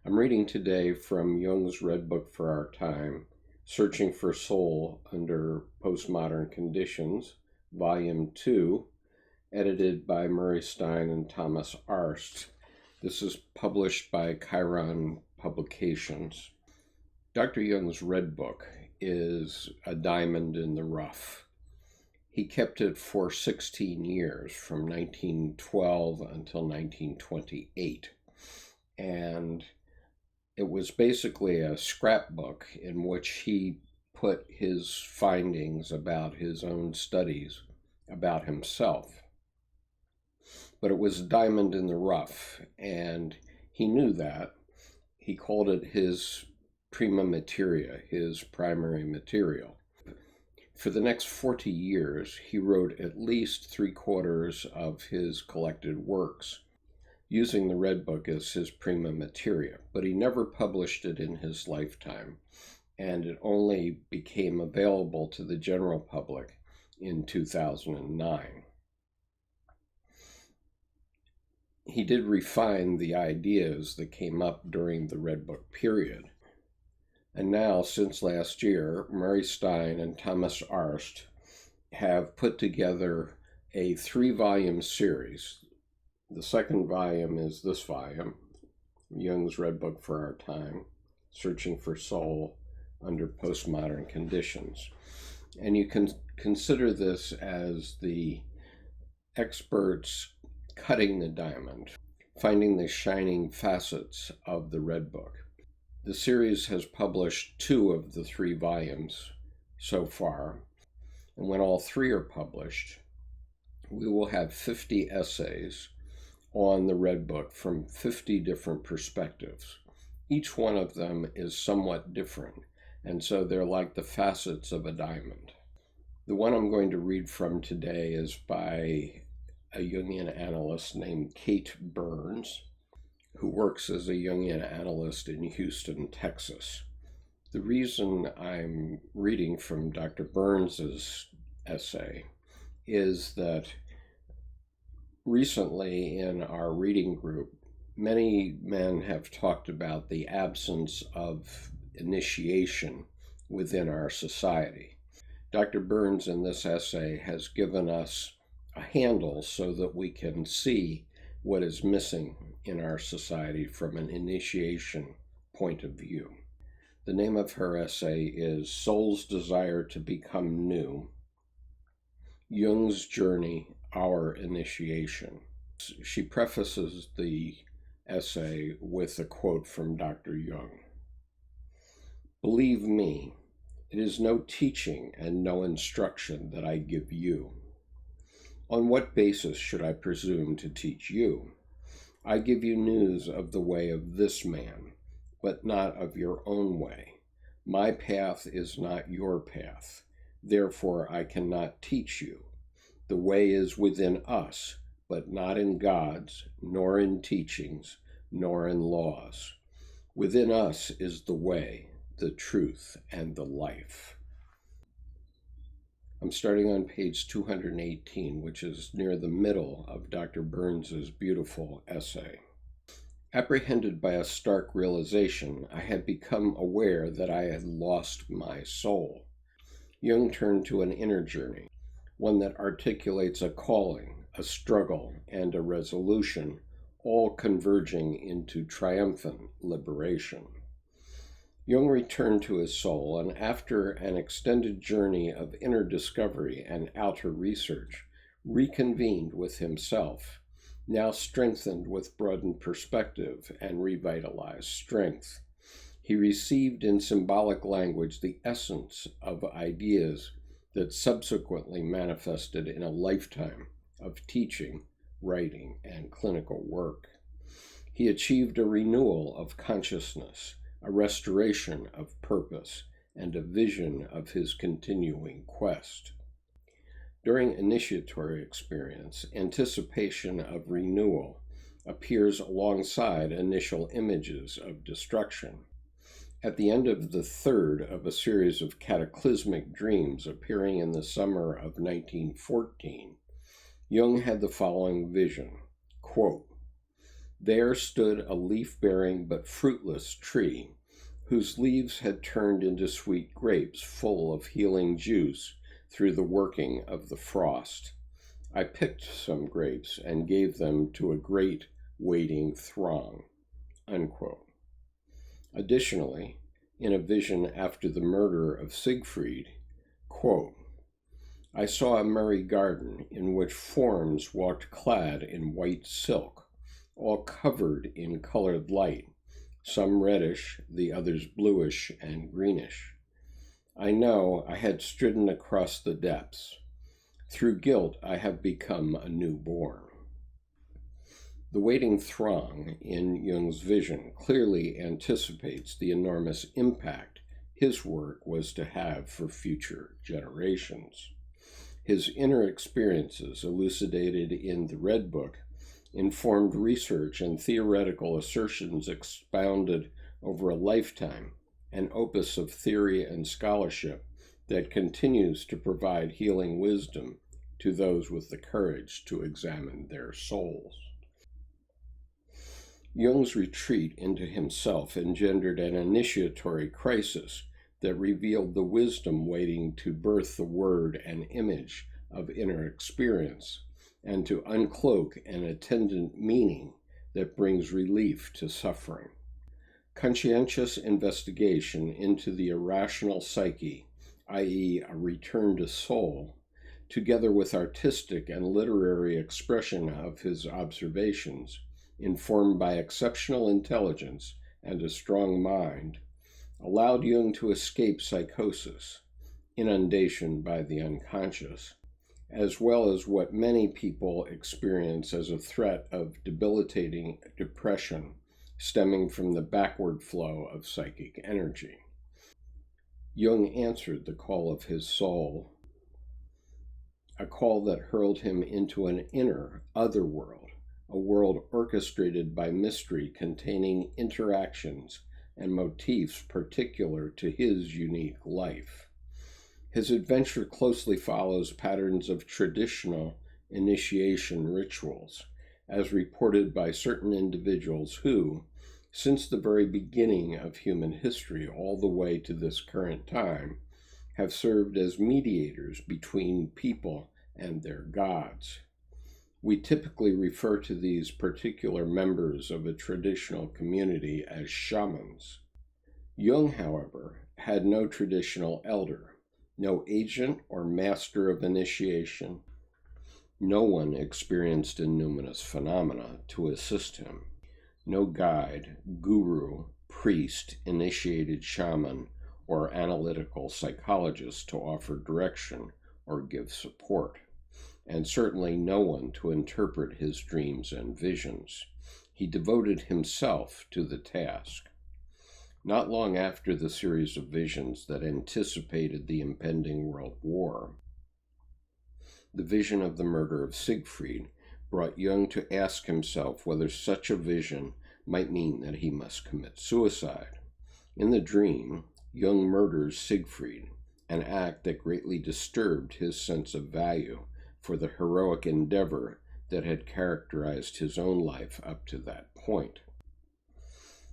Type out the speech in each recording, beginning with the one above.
I'm reading today from Jung's Red Book for Our Time, Searching for Soul Under Postmodern Conditions, Volume 2, edited by Murray Stein and Thomas Arst. This is published by Chiron Publications. Dr. Jung's Red Book is a diamond in the rough. He kept it for 16 years, from 1912 until 1928. And it was basically a scrapbook in which he put his findings about his own studies, about himself. But it was a diamond in the rough, and he knew that. He called it his prima materia, his primary material. For the next 40 years, he wrote at least 3/4 of his collected works, using the Red Book as his prima materia, but he never published it in his lifetime, and it only became available to the general public in 2009. He did refine the ideas that came up during the Red Book period, and now, since last year, Murray Stein and Thomas Arst have put together a 3-volume series. The second volume is this volume, Jung's Red Book for Our Time, Searching for Soul Under Postmodern Conditions. And you can consider this as the experts cutting the diamond, finding the shining facets of the Red Book. The series has published 2 of the 3 volumes so far, and when all 3 are published, we will have 50 essays on the Red Book from 50 different perspectives. Each one of them is somewhat different, and so they're like the facets of a diamond. The one I'm going to read from today is by a Jungian analyst named Kate Burns, who works as a Jungian analyst in Houston, Texas. The reason I'm reading from Dr. Burns's essay is that recently in our reading group, many men have talked about the absence of initiation within our society. Dr. Burns in this essay has given us a handle so that we can see what is missing in our society from an initiation point of view. The name of her essay is Soul's Desire to Become New, Jung's Journey, Our Initiation. She prefaces the essay with a quote from Dr. Jung. "Believe me, it is no teaching and no instruction that I give you. On what basis should I presume to teach you? I give you news of the way of this man, but not of your own way. My path is not your path. Therefore, I cannot teach you. The way is within us, but not in God's, nor in teachings, nor in laws. Within us is the way, the truth, and the life." I'm starting on page 218, which is near the middle of Dr. Burns's beautiful essay. Apprehended by a stark realization, I had become aware that I had lost my soul. Jung turned to an inner journey, one that articulates a calling, a struggle, and a resolution, all converging into triumphant liberation. Jung returned to his soul, and after an extended journey of inner discovery and outer research, reconvened with himself, now strengthened with broadened perspective and revitalized strength. He received in symbolic language the essence of ideas that subsequently manifested in a lifetime of teaching, writing, and clinical work. He achieved a renewal of consciousness, a restoration of purpose, and a vision of his continuing quest. During initiatory experience, anticipation of renewal appears alongside initial images of destruction. At the end of the 3rd of a series of cataclysmic dreams appearing in the summer of 1914, Jung had the following vision, quote, There stood a leaf-bearing but fruitless tree, whose leaves had turned into sweet grapes full of healing juice through the working of the frost. I picked some grapes and gave them to a great waiting throng." Unquote. Additionally, in a vision after the murder of Siegfried, quote, "I saw a merry garden in which forms walked clad in white silk, all covered in colored light, some reddish, the others bluish and greenish. I know I had stridden across the depths. Through guilt I have become a newborn." The waiting throng in Jung's vision clearly anticipates the enormous impact his work was to have for future generations. His inner experiences, elucidated in the Red Book, informed research and theoretical assertions expounded over a lifetime, an opus of theory and scholarship that continues to provide healing wisdom to those with the courage to examine their souls. Jung's retreat into himself engendered an initiatory crisis that revealed the wisdom waiting to birth the word and image of inner experience, and to uncloak an attendant meaning that brings relief to suffering. Conscientious investigation into the irrational psyche, i.e., a return to soul, together with artistic and literary expression of his observations, informed by exceptional intelligence and a strong mind, allowed Jung to escape psychosis, inundation by the unconscious, as well as what many people experience as a threat of debilitating depression stemming from the backward flow of psychic energy. Jung answered the call of his soul, a call that hurled him into an inner other world, a world orchestrated by mystery containing interactions and motifs particular to his unique life. His adventure closely follows patterns of traditional initiation rituals, as reported by certain individuals who, since the very beginning of human history all the way to this current time, have served as mediators between people and their gods. We typically refer to these particular members of a traditional community as shamans. Jung, however, had no traditional elder, no agent or master of initiation, no one experienced in numinous phenomena to assist him, no guide, guru, priest, initiated shaman, or analytical psychologist to offer direction or give support, and certainly no one to interpret his dreams and visions. He devoted himself to the task. Not long after the series of visions that anticipated the impending world war, the vision of the murder of Siegfried brought Jung to ask himself whether such a vision might mean that he must commit suicide. In the dream, Jung murders Siegfried, an act that greatly disturbed his sense of value for the heroic endeavor that had characterized his own life up to that point.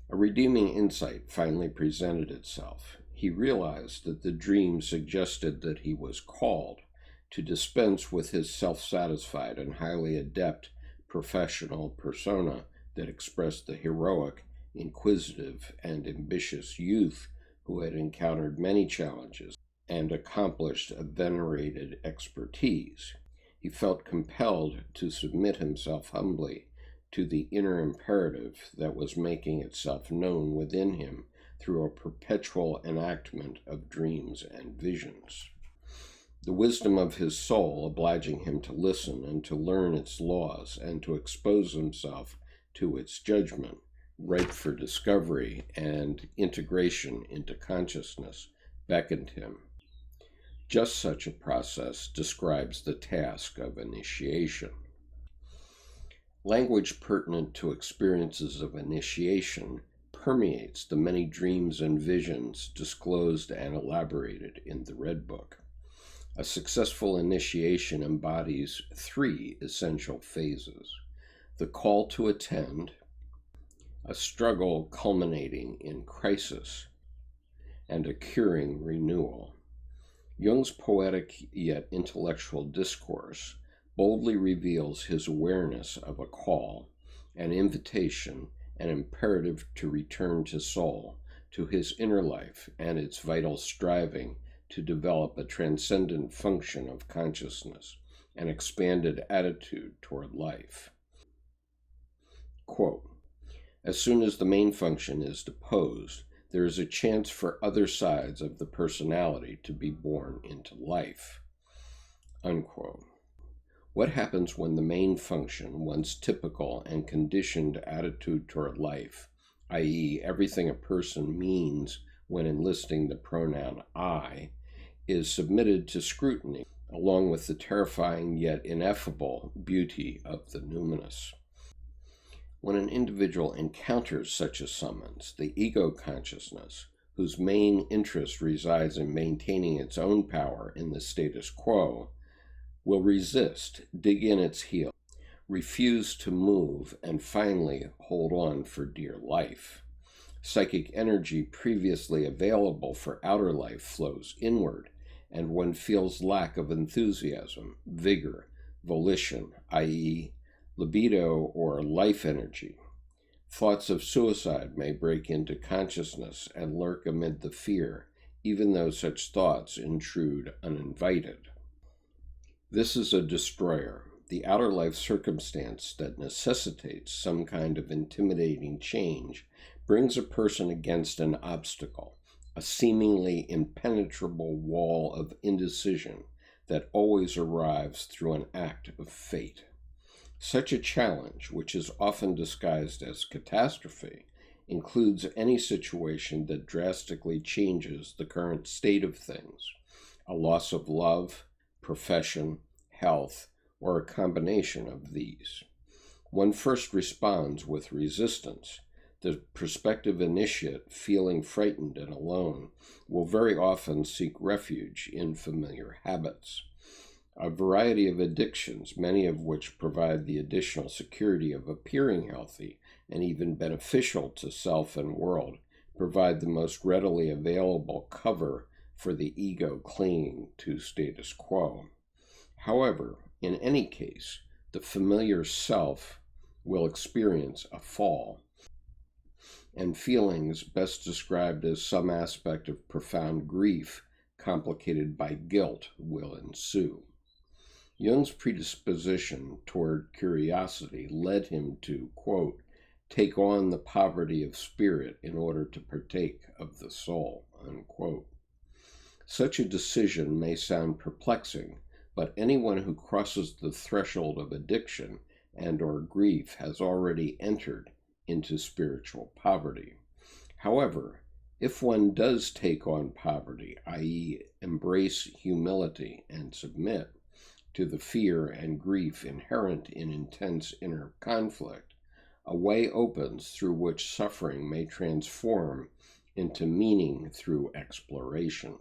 A redeeming insight finally presented itself. He realized that the dream suggested that he was called to dispense with his self-satisfied and highly adept professional persona that expressed the heroic, inquisitive, and ambitious youth who had encountered many challenges and accomplished a venerated expertise. He felt compelled to submit himself humbly to the inner imperative that was making itself known within him through a perpetual enactment of dreams and visions. The wisdom of his soul obliging him to listen and to learn its laws and to expose himself to its judgment, ripe for discovery and integration into consciousness, beckoned him. Just such a process describes the task of initiation. Language pertinent to experiences of initiation permeates the many dreams and visions disclosed and elaborated in the Red Book. A successful initiation embodies 3 essential phases: the call to attend, a struggle culminating in crisis, and a curing renewal. Jung's poetic yet intellectual discourse boldly reveals his awareness of a call, an invitation, an imperative to return to soul, to his inner life and its vital striving to develop a transcendent function of consciousness, an expanded attitude toward life. Quote, "As soon as the main function is deposed, there is a chance for other sides of the personality to be born into life." Unquote. What happens when the main function, one's typical and conditioned attitude toward life, i.e., everything a person means when enlisting the pronoun I, is submitted to scrutiny, along with the terrifying yet ineffable beauty of the numinous? When an individual encounters such a summons, the ego consciousness, whose main interest resides in maintaining its own power in the status quo, will resist, dig in its heel, refuse to move, and finally hold on for dear life. Psychic energy previously available for outer life flows inward, and one feels lack of enthusiasm, vigor, volition, i.e., libido or life energy. Thoughts of suicide may break into consciousness and lurk amid the fear, even though such thoughts intrude uninvited. This is a destroyer, the outer life circumstance that necessitates some kind of intimidating change brings a person against an obstacle, a seemingly impenetrable wall of indecision that always arrives through an act of fate. Such a challenge, which is often disguised as catastrophe, includes any situation that drastically changes the current state of things, a loss of love, profession, health, or a combination of these. One first responds with resistance. The prospective initiate, feeling frightened and alone, will very often seek refuge in familiar habits. A variety of addictions, many of which provide the additional security of appearing healthy and even beneficial to self and world, provide the most readily available cover for the ego clinging to status quo. However, in any case, the familiar self will experience a fall, and feelings best described as some aspect of profound grief, complicated by guilt, will ensue. Jung's predisposition toward curiosity led him to, quote, "take on the poverty of spirit in order to partake of the soul," unquote. Such a decision may sound perplexing, but anyone who crosses the threshold of addiction and or grief has already entered into spiritual poverty. However, if one does take on poverty, i.e., embrace humility and submit to the fear and grief inherent in intense inner conflict, a way opens through which suffering may transform into meaning through exploration.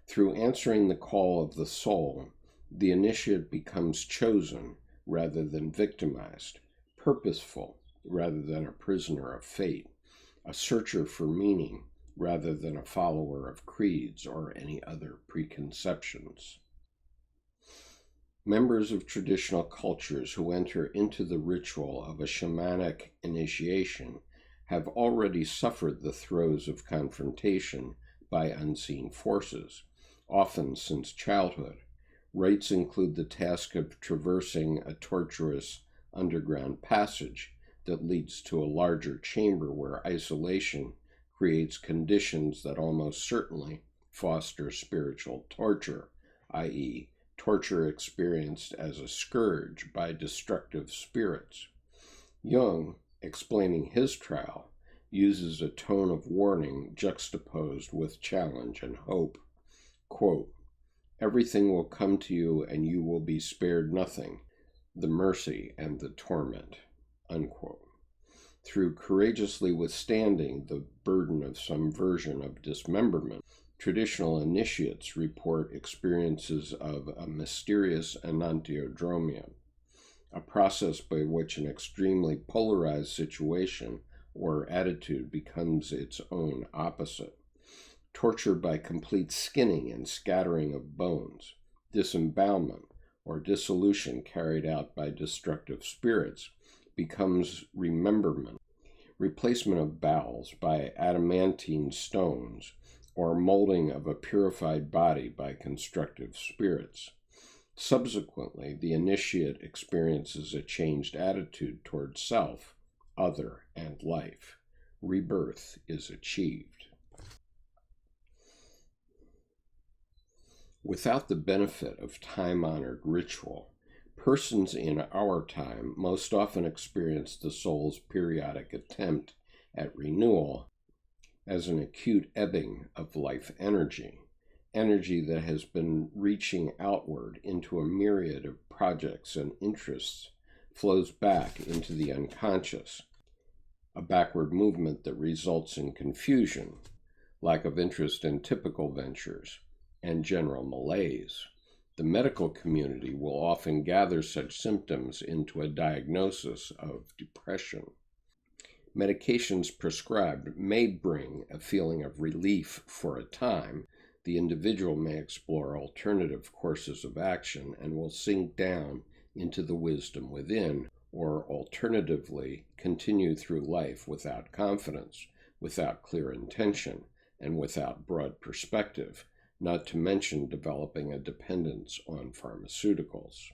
Through answering the call of the soul, the initiate becomes chosen rather than victimized, purposeful rather than a prisoner of fate, a searcher for meaning rather than a follower of creeds or any other preconceptions. Members of traditional cultures who enter into the ritual of a shamanic initiation have already suffered the throes of confrontation by unseen forces, often since childhood. Rites include the task of traversing a tortuous underground passage that leads to a larger chamber where isolation creates conditions that almost certainly foster spiritual torture, i.e., torture experienced as a scourge by destructive spirits. Jung, explaining his trial, uses a tone of warning juxtaposed with challenge and hope. Quote, "Everything will come to you and you will be spared nothing, the mercy and the torment," unquote. Through courageously withstanding the burden of some version of dismemberment, traditional initiates report experiences of a mysterious enantiodromia, a process by which an extremely polarized situation or attitude becomes its own opposite. Torture by complete skinning and scattering of bones, disembowelment, or dissolution carried out by destructive spirits becomes rememberment, replacement of bowels by adamantine stones, or molding of a purified body by constructive spirits. Subsequently, the initiate experiences a changed attitude towards self, other, and life. Rebirth is achieved. Without the benefit of time-honored ritual, persons in our time most often experience the soul's periodic attempt at renewal as an acute ebbing of life energy, energy that has been reaching outward into a myriad of projects and interests, flows back into the unconscious, a backward movement that results in confusion, lack of interest in typical ventures, and general malaise. The medical community will often gather such symptoms into a diagnosis of depression. Medications prescribed may bring a feeling of relief for a time. The individual may explore alternative courses of action and will sink down into the wisdom within, or alternatively continue through life without confidence, without clear intention, and without broad perspective, not to mention developing a dependence on pharmaceuticals.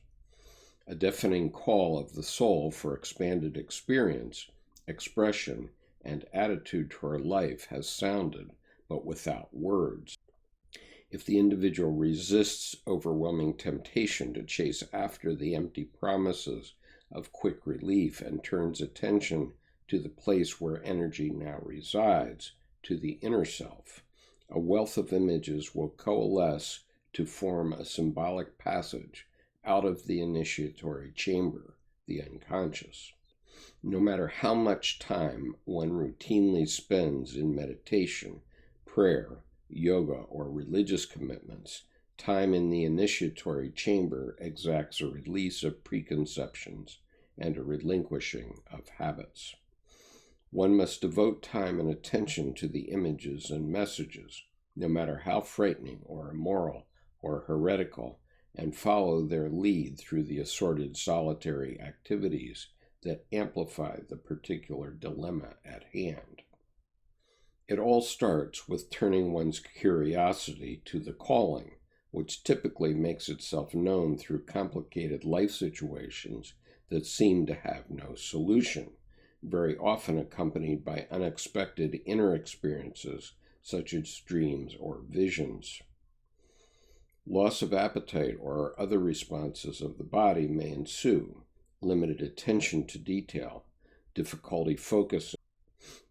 A deafening call of the soul for expanded experience, expression, and attitude toward life has sounded, but without words. If the individual resists overwhelming temptation to chase after the empty promises of quick relief and turns attention to the place where energy now resides, to the inner self, a wealth of images will coalesce to form a symbolic passage out of the initiatory chamber, the unconscious. No matter how much time one routinely spends in meditation, prayer, yoga, or religious commitments, time in the initiatory chamber exacts a release of preconceptions and a relinquishing of habits. One must devote time and attention to the images and messages, no matter how frightening or immoral or heretical, and follow their lead through the assorted solitary activities that amplify the particular dilemma at hand. It all starts with turning one's curiosity to the calling, which typically makes itself known through complicated life situations that seem to have no solution, very often accompanied by unexpected inner experiences such as dreams or visions. Loss of appetite or other responses of the body may ensue. Limited attention to detail, difficulty focusing,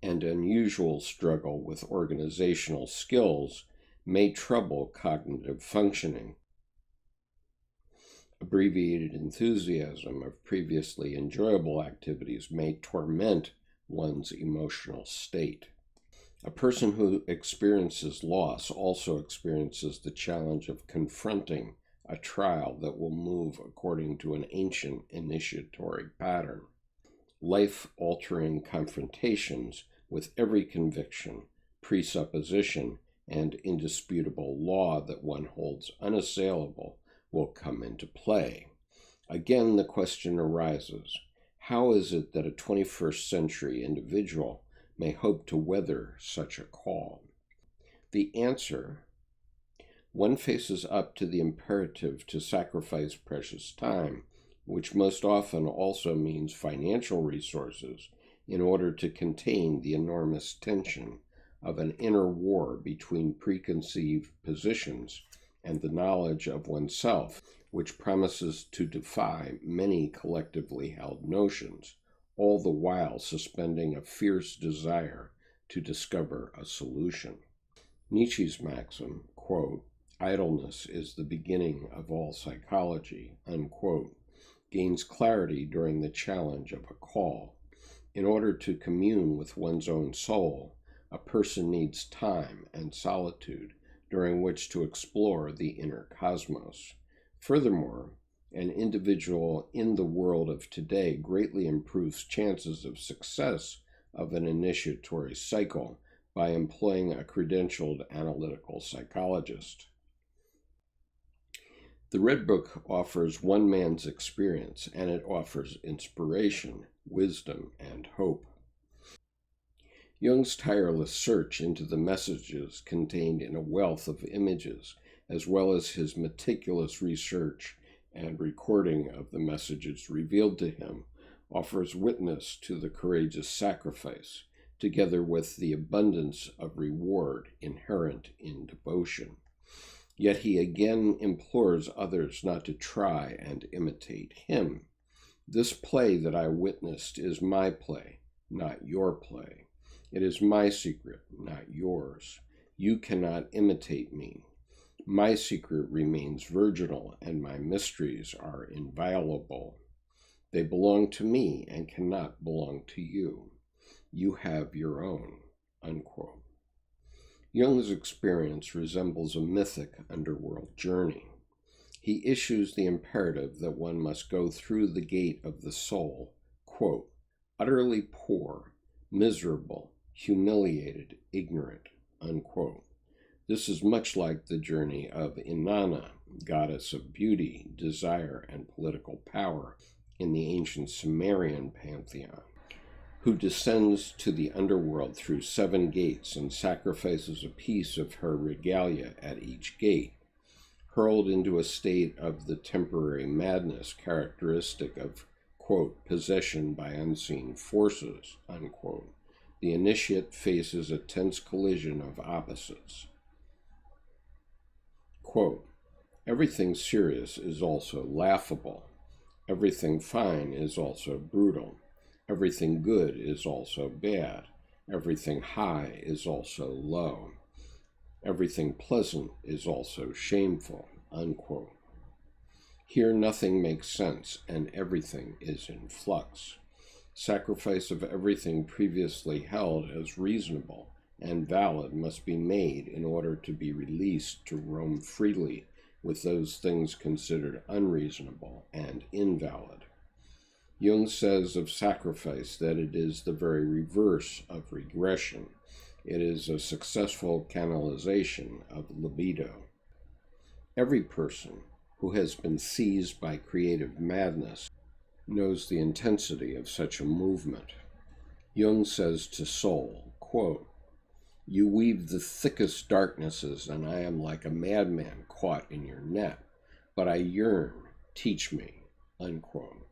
and unusual struggle with organizational skills may trouble cognitive functioning. Abbreviated enthusiasm of previously enjoyable activities may torment one's emotional state. A person who experiences loss also experiences the challenge of confronting a trial that will move according to an ancient initiatory pattern. Life-altering confrontations with every conviction, presupposition, and indisputable law that one holds unassailable will come into play. Again, the question arises, how is it that a 21st century individual may hope to weather such a call? The answer: one faces up to the imperative to sacrifice precious time, which most often also means financial resources, in order to contain the enormous tension of an inner war between preconceived positions and the knowledge of oneself, which promises to defy many collectively held notions, all the while suspending a fierce desire to discover a solution. Nietzsche's maxim, quote, "Idleness is the beginning of all psychology," unquote, gains clarity during the challenge of a call. In order to commune with one's own soul, a person needs time and solitude during which to explore the inner cosmos. Furthermore, an individual in the world of today greatly improves chances of success of an initiatory cycle by employing a credentialed analytical psychologist. The Red Book offers one man's experience, and it offers inspiration, wisdom, and hope. Jung's tireless search into the messages contained in a wealth of images, as well as his meticulous research and recording of the messages revealed to him, offers witness to the courageous sacrifice, together with the abundance of reward inherent in devotion. Yet he again implores others not to try and imitate him. This play that I witnessed is my play, not your play. It is my secret, not yours. You cannot imitate me. My secret remains virginal, and my mysteries are inviolable. They belong to me and cannot belong to you. You have your own." Unquote. Jung's experience resembles a mythic underworld journey. He issues the imperative that one must go through the gate of the soul, quote, "utterly poor, miserable, humiliated, ignorant," unquote. This is much like the journey of Inanna, goddess of beauty, desire, and political power in the ancient Sumerian pantheon, who descends to the underworld through 7 gates and sacrifices a piece of her regalia at each gate. Hurled into a state of the temporary madness characteristic of, quote, "possession by unseen forces," unquote, the initiate faces a tense collision of opposites. Quote, "Everything serious is also laughable. Everything fine is also brutal. Everything good is also bad. Everything high is also low. Everything pleasant is also shameful," unquote. Here nothing makes sense, and everything is in flux. Sacrifice of everything previously held as reasonable and valid must be made in order to be released to roam freely with those things considered unreasonable and invalid. Jung says of sacrifice that it is the very reverse of regression. It is a successful canalization of libido. Every person who has been seized by creative madness knows the intensity of such a movement. Jung says to soul, quote, "You weave the thickest darknesses, and I am like a madman caught in your net, but I yearn, teach me," unquote.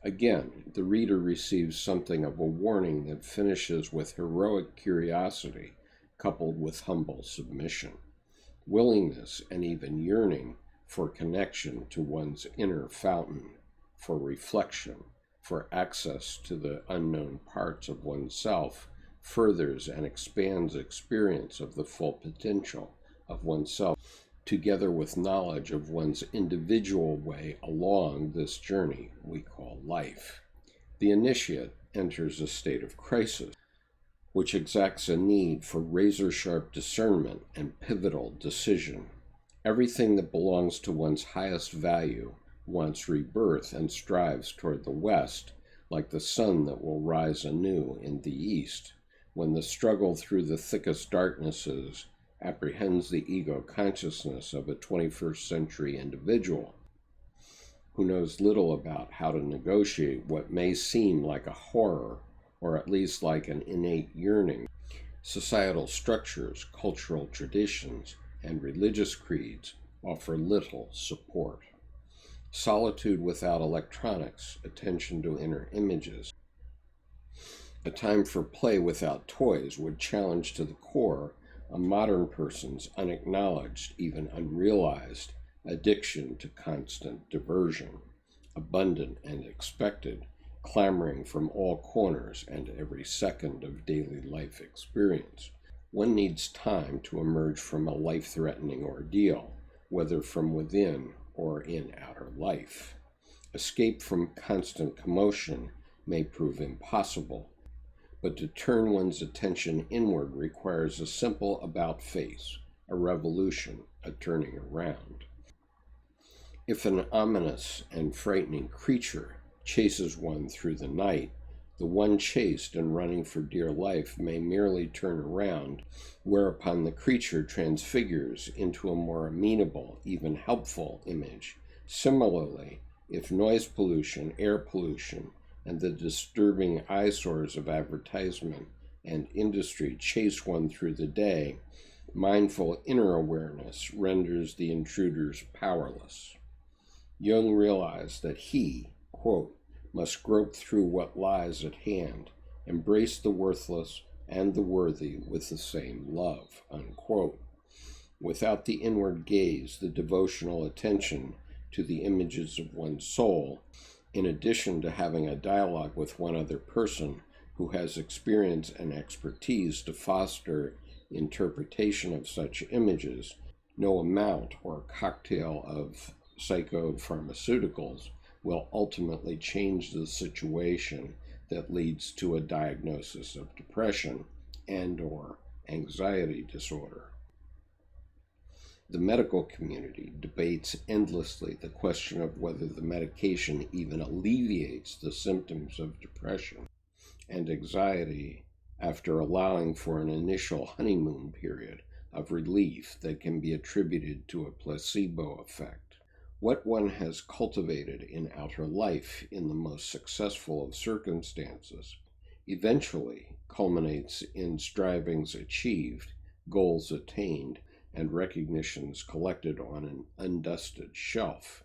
Again, the reader receives something of a warning that finishes with heroic curiosity coupled with humble submission, willingness, and even yearning for connection to one's inner fountain, for reflection, for access to the unknown parts of oneself, furthers and expands experience of the full potential of oneself, together with knowledge of one's individual way along this journey we call life. The initiate enters a state of crisis, which exacts a need for razor-sharp discernment and pivotal decision. Everything that belongs to one's highest value wants rebirth and strives toward the west, like the sun that will rise anew in the east. When the struggle through the thickest darknesses apprehends the ego consciousness of a 21st century individual who knows little about how to negotiate what may seem like a horror, or at least like an innate yearning, societal structures, cultural traditions, and religious creeds offer little support. Solitude without electronics, attention to inner images, a time for play without toys would challenge to the core a modern person's unacknowledged, even unrealized, addiction to constant diversion, abundant and expected, clamoring from all corners and every second of daily life experience. One needs time to emerge from a life-threatening ordeal, whether from within or in outer life. Escape from constant commotion may prove impossible, but to turn one's attention inward requires a simple about-face, a revolution, a turning around. If an ominous and frightening creature chases one through the night, the one chased and running for dear life may merely turn around, whereupon the creature transfigures into a more amenable, even helpful image. Similarly, if noise pollution, air pollution, and the disturbing eyesores of advertisement and industry chase one through the day, mindful inner awareness renders the intruders powerless. Jung realized that he, quote, must grope through what lies at hand, embrace the worthless and the worthy with the same love, unquote. Without the inward gaze, the devotional attention to the images of one's soul, in addition to having a dialogue with one other person who has experience and expertise to foster interpretation of such images, no amount or cocktail of psychopharmaceuticals will ultimately change the situation that leads to a diagnosis of depression and/or anxiety disorder. The medical community debates endlessly the question of whether the medication even alleviates the symptoms of depression and anxiety after allowing for an initial honeymoon period of relief that can be attributed to a placebo effect. What one has cultivated in outer life in the most successful of circumstances eventually culminates in strivings achieved, goals attained, and recognitions collected on an undusted shelf.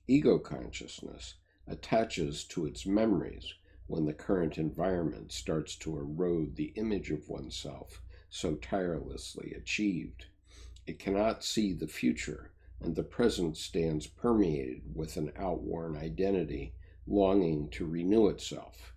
Ego consciousness attaches to its memories when the current environment starts to erode the image of oneself so tirelessly achieved. It cannot see the future, and the present stands permeated with an outworn identity longing to renew itself.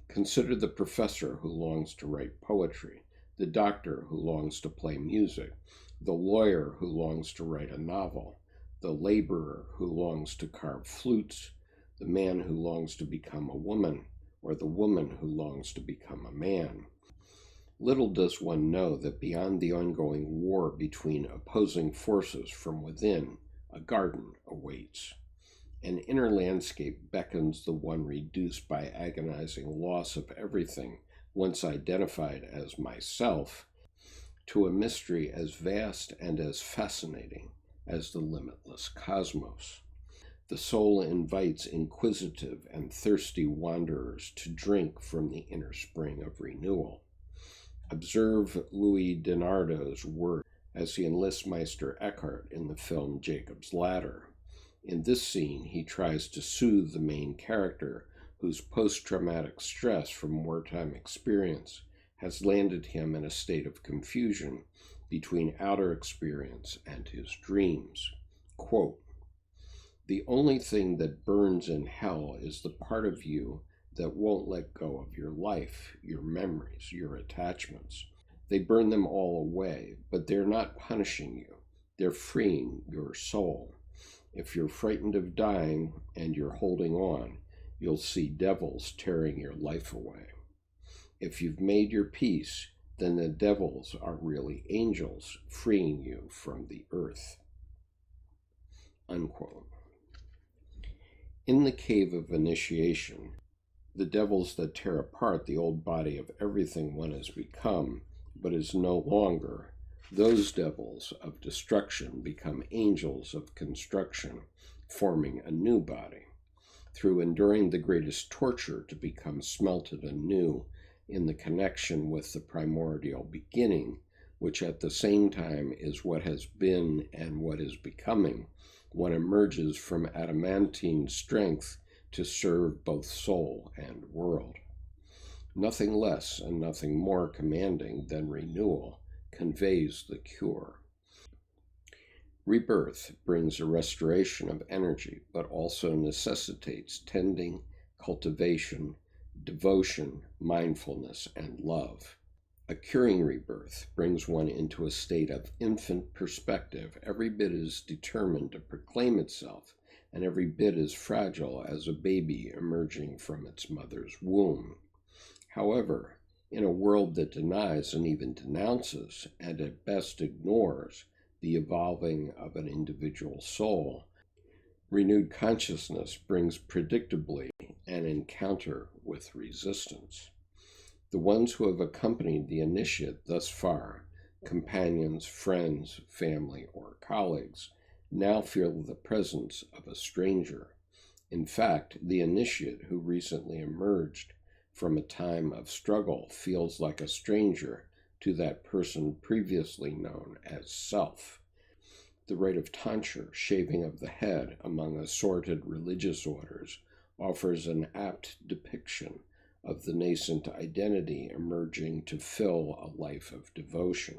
Consider the professor who longs to write poetry, the doctor who longs to play music, the lawyer who longs to write a novel, the laborer who longs to carve flutes, the man who longs to become a woman, or the woman who longs to become a man. Little does one know that beyond the ongoing war between opposing forces from within, a garden awaits. An inner landscape beckons the one reduced by agonizing loss of everything once identified as myself to a mystery as vast and as fascinating as the limitless cosmos. The soul invites inquisitive and thirsty wanderers to drink from the inner spring of renewal. Observe Louis Dinardo's work as he enlists Meister Eckhart in the film Jacob's Ladder. In this scene, he tries to soothe the main character whose post-traumatic stress from wartime experience has landed him in a state of confusion between outer experience and his dreams. Quote, "The only thing that burns in hell is the part of you that won't let go of your life, your memories, your attachments. They burn them all away, but they're not punishing you. They're freeing your soul. If you're frightened of dying and you're holding on, you'll see devils tearing your life away. If you've made your peace, then the devils are really angels freeing you from the earth." Unquote. In the cave of initiation, the devils that tear apart the old body of everything one has become, but is no longer, those devils of destruction become angels of construction, forming a new body. Through enduring the greatest torture to become smelted anew in the connection with the primordial beginning, which at the same time is what has been and what is becoming, one emerges from adamantine strength to serve both soul and world. Nothing less and nothing more commanding than renewal conveys the cure. Rebirth brings a restoration of energy, but also necessitates tending, cultivation, devotion, mindfulness, and love. A curing rebirth brings one into a state of infant perspective, every bit as determined to proclaim itself, and every bit as fragile as a baby emerging from its mother's womb. However, in a world that denies and even denounces, and at best ignores, the evolving of an individual soul, Renewed consciousness brings predictably an encounter with resistance. The ones who have accompanied the initiate thus far, companions, friends, family, or colleagues, now feel the presence of a stranger. In fact, the initiate who recently emerged from a time of struggle feels like a stranger to that person previously known as self. The rite of tonsure, shaving of the head among assorted religious orders, offers an apt depiction of the nascent identity emerging to fill a life of devotion.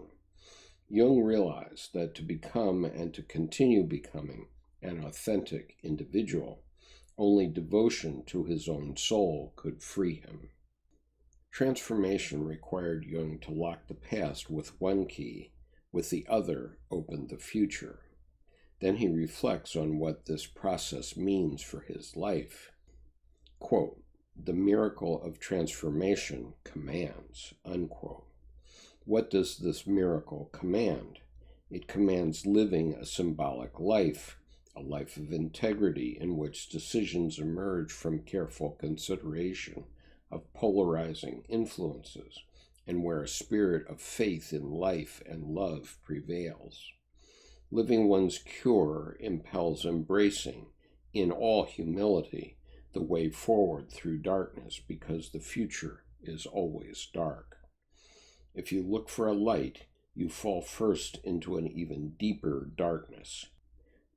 Jung realized that to become and to continue becoming an authentic individual, only devotion to his own soul could free him. Transformation required Jung to lock the past with one key, with the other open the future. Then he reflects on what this process means for his life. Quote, "The miracle of transformation commands," unquote. What does this miracle command? It commands living a symbolic life, a life of integrity in which decisions emerge from careful consideration of polarizing influences, and where a spirit of faith in life and love prevails. Living one's cure impels embracing, in all humility, the way forward through darkness, because the future is always dark. If you look for a light, you fall first into an even deeper darkness.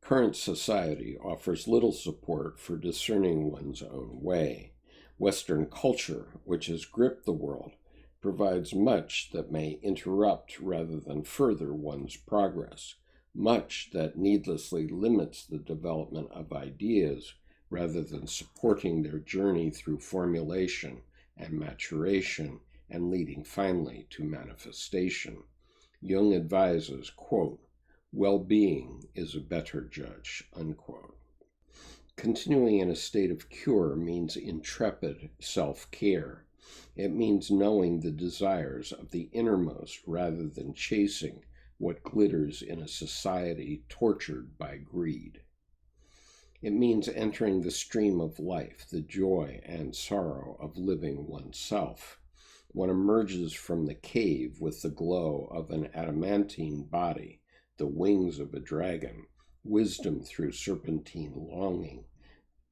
Current society offers little support for discerning one's own way. Western culture, which has gripped the world, provides much that may interrupt rather than further one's progress, much that needlessly limits the development of ideas rather than supporting their journey through formulation and maturation and leading finally to manifestation. Jung advises, quote, "Well-being is a better judge," unquote. Continuing in a state of cure means intrepid self-care. It means knowing the desires of the innermost rather than chasing what glitters in a society tortured by greed. It means entering the stream of life, the joy and sorrow of living oneself. One emerges from the cave with the glow of an adamantine body, the wings of a dragon, wisdom through serpentine longing,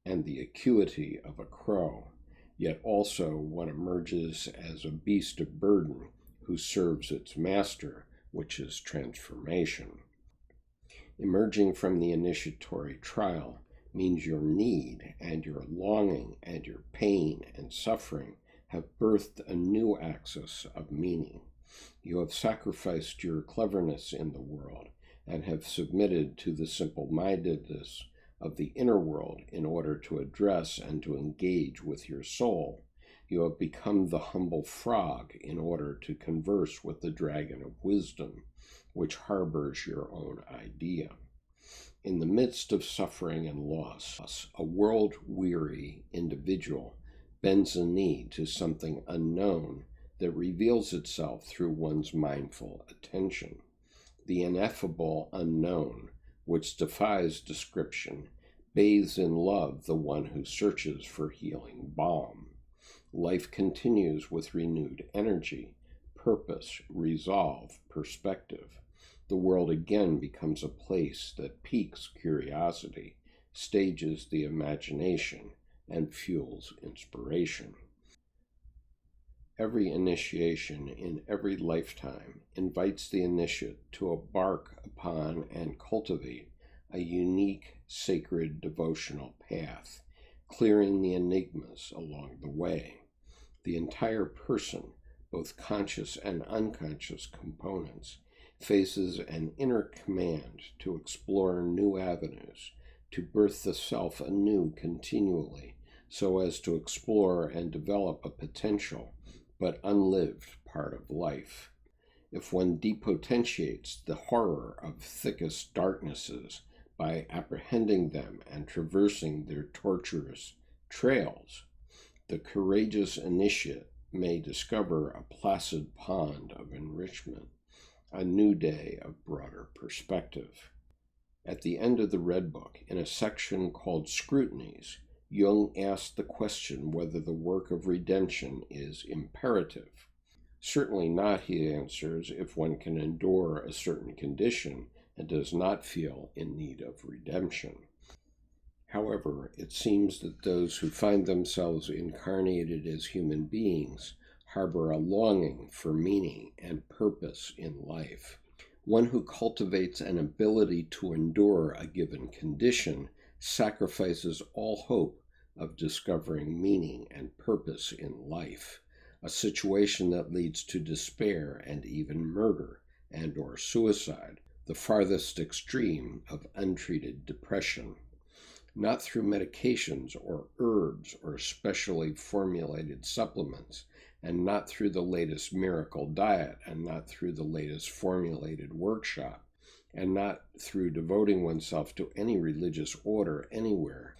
and the acuity of a crow. Yet also one emerges as a beast of burden who serves its master, which is transformation. Emerging from the initiatory trial means your need and your longing and your pain and suffering have birthed a new axis of meaning. You have sacrificed your cleverness in the world and have submitted to the simple-mindedness of the inner world in order to address and to engage with your soul. You have become the humble frog in order to converse with the dragon of wisdom, which harbors your own idea. In the midst of suffering and loss, a world-weary individual bends a knee to something unknown that reveals itself through one's mindful attention. The ineffable unknown, which defies description, bathes in love the one who searches for healing balm. Life continues with renewed energy, purpose, resolve, perspective. The world again becomes a place that piques curiosity, stages the imagination, and fuels inspiration. Every initiation in every lifetime invites the initiate to embark upon and cultivate a unique, sacred devotional path, clearing the enigmas along the way. The entire person, both conscious and unconscious components, faces an inner command to explore new avenues, to birth the self anew continually, so as to explore and develop a potential but unlived part of life. If one depotentiates the horror of thickest darknesses by apprehending them and traversing their tortuous trails, the courageous initiate may discover a placid pond of enrichment, a new day of broader perspective. At the end of the Red Book, in a section called Scrutinies, Jung asked the question whether the work of redemption is imperative. Certainly not, he answers, if one can endure a certain condition and does not feel in need of redemption. However, it seems that those who find themselves incarnated as human beings harbor a longing for meaning and purpose in life. One who cultivates an ability to endure a given condition sacrifices all hope of discovering meaning and purpose in life, a situation that leads to despair and even murder and/or suicide, the farthest extreme of untreated depression. Not through medications or herbs or specially formulated supplements, and not through the latest miracle diet, and not through the latest formulated workshop, and not through devoting oneself to any religious order anywhere,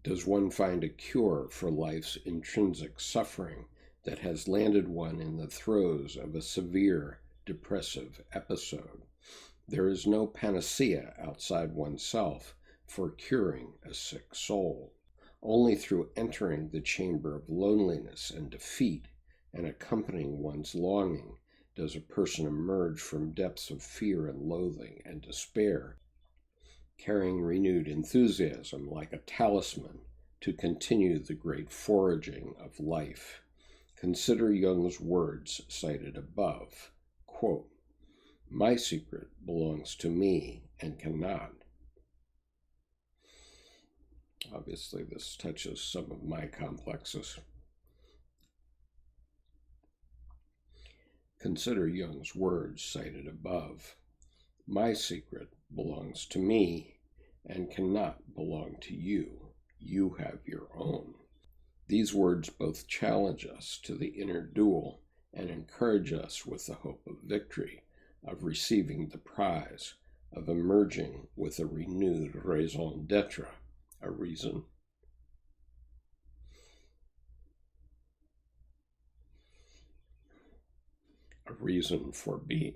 does one find a cure for life's intrinsic suffering that has landed one in the throes of a severe depressive episode. There is no panacea outside oneself for curing a sick soul. Only through entering the chamber of loneliness and defeat and accompanying one's longing does a person emerge from depths of fear and loathing and despair, carrying renewed enthusiasm like a talisman to continue the great foraging of life. Consider Jung's words cited above. Quote, "My secret belongs to me and cannot." Obviously, this touches some of my complexes. Consider Jung's words cited above. My secret belongs to me and cannot belong to you. You have your own. These words both challenge us to the inner duel and encourage us with the hope of victory, of receiving the prize, of emerging with a renewed raison d'etre, a reason for being.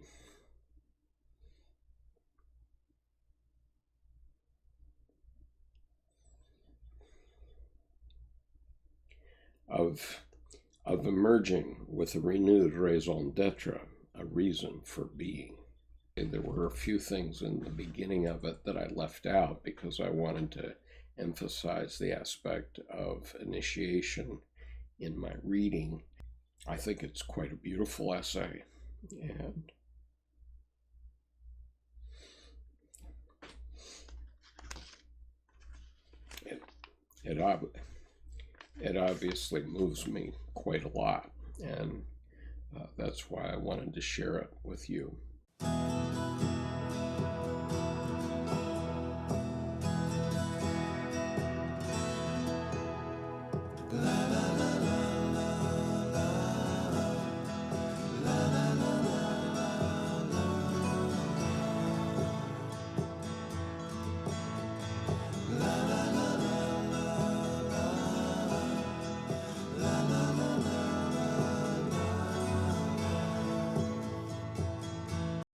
Of emerging with a renewed raison d'etre, a reason for being. There were a few things in the beginning of it that I left out because I wanted to emphasize the aspect of initiation in my reading. I think it's quite a beautiful essay, and it obviously moves me quite a lot, and that's why I wanted to share it with you.